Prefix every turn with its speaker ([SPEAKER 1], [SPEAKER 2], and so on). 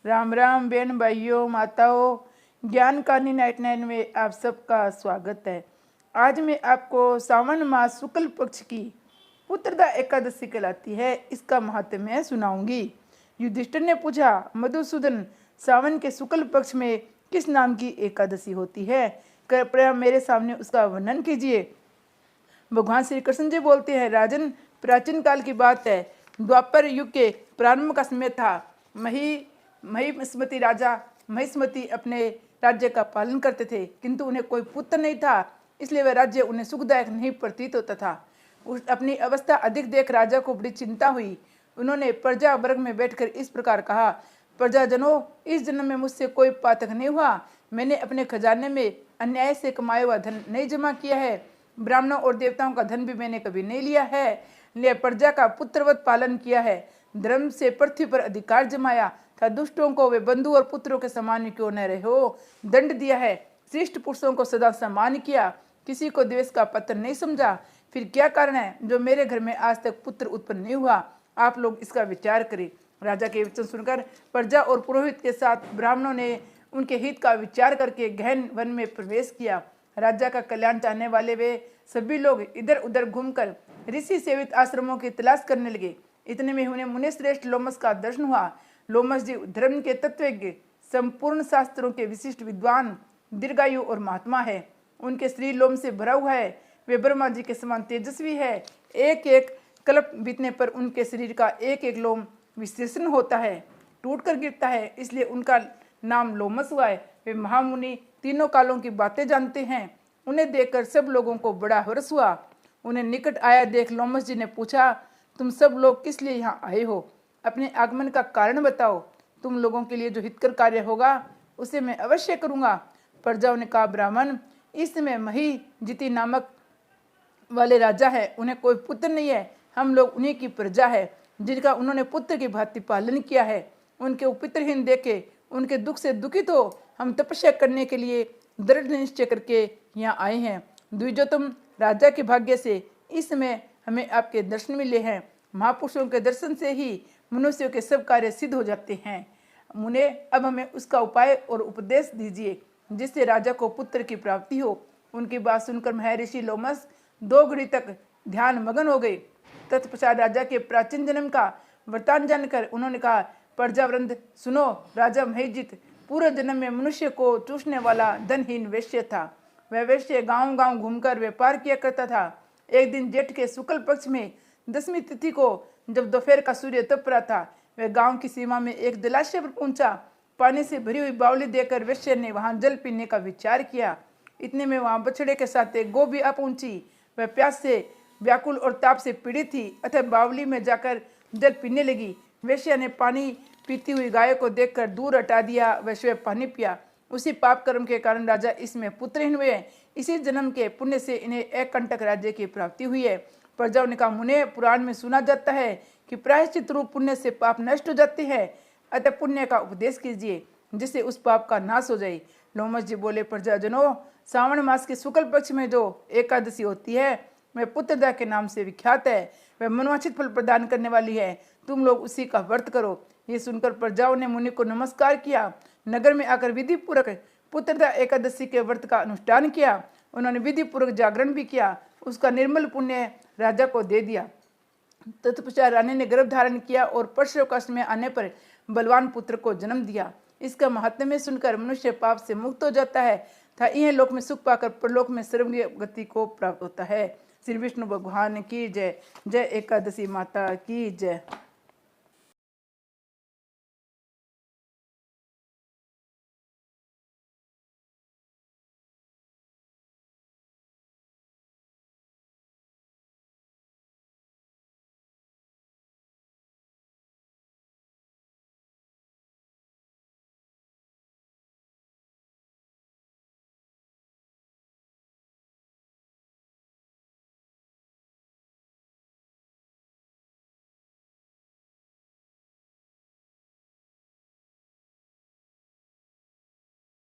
[SPEAKER 1] राम राम बहन भाइयों माताओं, ज्ञान कहानी 99 में आप सबका स्वागत है। आज मैं आपको सावन मास शुक्ल पक्ष की पुत्रदा एकादशी कहलाती है, इसका महात्म्य सुनाऊंगी। युधिष्ठिर ने पूछा, मधुसूदन, सावन के शुक्ल पक्ष में किस नाम की एकादशी होती है? कृपया मेरे सामने उसका वर्णन कीजिए। भगवान श्री कृष्ण जी बोलते हैं, राजन, प्राचीन काल की बात है। द्वापर युग के प्रारंभ का समय था। महिष्मति राजा महिष्मति अपने राज्य का पालन करते थे, किंतु उन्हें कोई पुत्र नहीं था, इसलिए वह राज्य उन्हें सुखदायक नहीं प्रतीत होता था। अपनी अवस्था अधिक देख राजा को बड़ी चिंता हुई। उन्होंने प्रजा वर्ग में बैठकर इस प्रकार कहा, प्रजाजनों, इस जन्म में मुझसे कोई पातक नहीं हुआ। मैंने अपने खजाने में अन्याय से कमाया हुआ धन नहीं जमा किया है। ब्राह्मणों और देवताओं का धन भी मैंने कभी नहीं लिया है। लिए प्रजा का पुत्रवत पालन किया है। धर्म से पृथ्वी पर अधिकार जमाया था। दुष्टों को वे बंधु और पुत्रों के समान क्यों न रहे हो दंड दिया है। श्रेष्ठ पुरुषों को सदा सम्मान किया, किसी को द्वेष का पात्र नहीं समझा। फिर क्या कारण है जो मेरे घर में आज तक पुत्र उत्पन्न नहीं हुआ? आप लोग इसका विचार करें। राजा के वचन सुनकर प्रजा और पुरोहित के साथ ब्राह्मणों ने उनके हित का विचार करके गहन वन में प्रवेश किया। राजा का कल्याण चाहने वाले वे सभी लोग इधर उधर घूमकर ऋषि सेवित आश्रमों की तलाश करने लगे। इतने में उन्हें मुनि श्रेष्ठ लोमस का दर्शन हुआ। लोमस जी धर्म के तत्वज्ञ, संपूर्ण शास्त्रों के विशिष्ट विद्वान, दीर्घायु और महात्मा है। उनके शरीर लोम से भरा हुआ है। वे ब्रह्मा जी के समान तेजस्वी है। एक एक कल्प बीतने पर उनके शरीर का एक एक लोम विश्लेषण होता है, टूट कर गिरता है, इसलिए उनका नाम लोमस हुआ है। वे महामुनि तीनों कालों की बातें जानते हैं। उन्हें देखकर सब लोगों को बड़ा हर्ष हुआ। उन्हें निकट आया देख लोमस जी ने पूछा, तुम सब लोग किस लिए यहाँ आए हो? अपने आगमन का कारण बताओ। तुम लोगों के लिए जो हितकर कार्य होगा उसे मैं अवश्य करूँगा। प्रजाओं ने कहा, ब्राह्मण, इस समय मही जिति नामक वाले राजा है, उन्हें कोई पुत्र नहीं है। हम लोग उन्हीं की प्रजा है, जिनका उन्होंने पुत्र की भांति पालन किया है। उनके पुत्रहीन देखे उनके दुख से दुखित हो हम तपस्या करने के लिए दृढ़ निश्चय करके यहाँ आए हैं। द्विजोतम राजा के भाग्य से इस समय हमें आपके दर्शन मिले हैं। महापुरुषों के दर्शन से ही मनुष्यों के सब कार्य सिद्ध हो जाते हैं। मुने, अब हमें उसका उपाय और उपदेश दीजिए, जिससे राजा को पुत्र की प्राप्ति हो। उनकी बात सुनकर महर्षि लोमस 2 घड़ी तक ध्यान मगन हो गए। तत्पश्चात राजा के प्राचीन जन्म का वृतांत जानकर उन्होंने कहा, प्रजावृंद सुनो, राजा महिजित पूर्व जन्म में मनुष्य को चूसने वाला धनहीन वैश्य था। वह वैश्य गांव गांव घूमकर व्यापार किया करता था। एक दिन जेठ के शुक्ल पक्ष में 10वीं तिथि को जब दोपहर का सूर्य तप रहा था, वह गांव की सीमा में एक जलाशय पर पहुंचा। पानी से भरी हुई बावली देखकर वैश्य ने वहां जल पीने का विचार किया। इतने में वहां बछड़े के साथ एक गौ भी आ पहुंची। वह प्यास से व्याकुल और ताप से पीड़ित थी, अतः बावली में जाकर जल पीने लगी। वैश्य ने पानी पीती हुई गाय को देखकर दूर हटा दिया। वह स्वयं पानी पिया। उसी पाप कर्म के कारण राजा इसमें पुत्रहीन हुए। इसी जन्म के पुण्य से इन्हें एक कंटक राज्य की प्राप्ति हुई है। प्रजाओं ने कहा, मुने, पुराण में सुना जाता है कि प्रायश्चित रूप पुण्य से पाप नष्ट हो जाते हैं, अतः पुण्य का उपदेश कीजिए, जिससे उस पाप का नाश हो जाए। लोमस जी बोले, प्रजाजनों, सावन मास के शुक्ल पक्ष में जो एकादशी होती है वह पुत्रदा के नाम से विख्यात है। वह मनोवांछित फल प्रदान करने वाली है। तुम लोग उसी का व्रत करो। ये सुनकर प्रजाओं ने मुनि को नमस्कार किया। नगर में आकर विधि पूर्वक पुत्रदा एकादशी के व्रत का अनुष्ठान किया। उन्होंने विधि पूर्वक जागरण भी किया। उसका निर्मल पुण्य राजा को दे दिया। तत्पश्चात रानी ने गर्भ धारण किया और परशु काष्ठ में आने पर बलवान पुत्र को जन्म दिया। इसका महात्म्य सुनकर मनुष्य पाप से मुक्त हो जाता है तथा यह लोक में सुख पाकर परलोक में सर्वनीय गति को प्राप्त होता है। श्री विष्णु भगवान की जय। जय एकादशी माता की जय।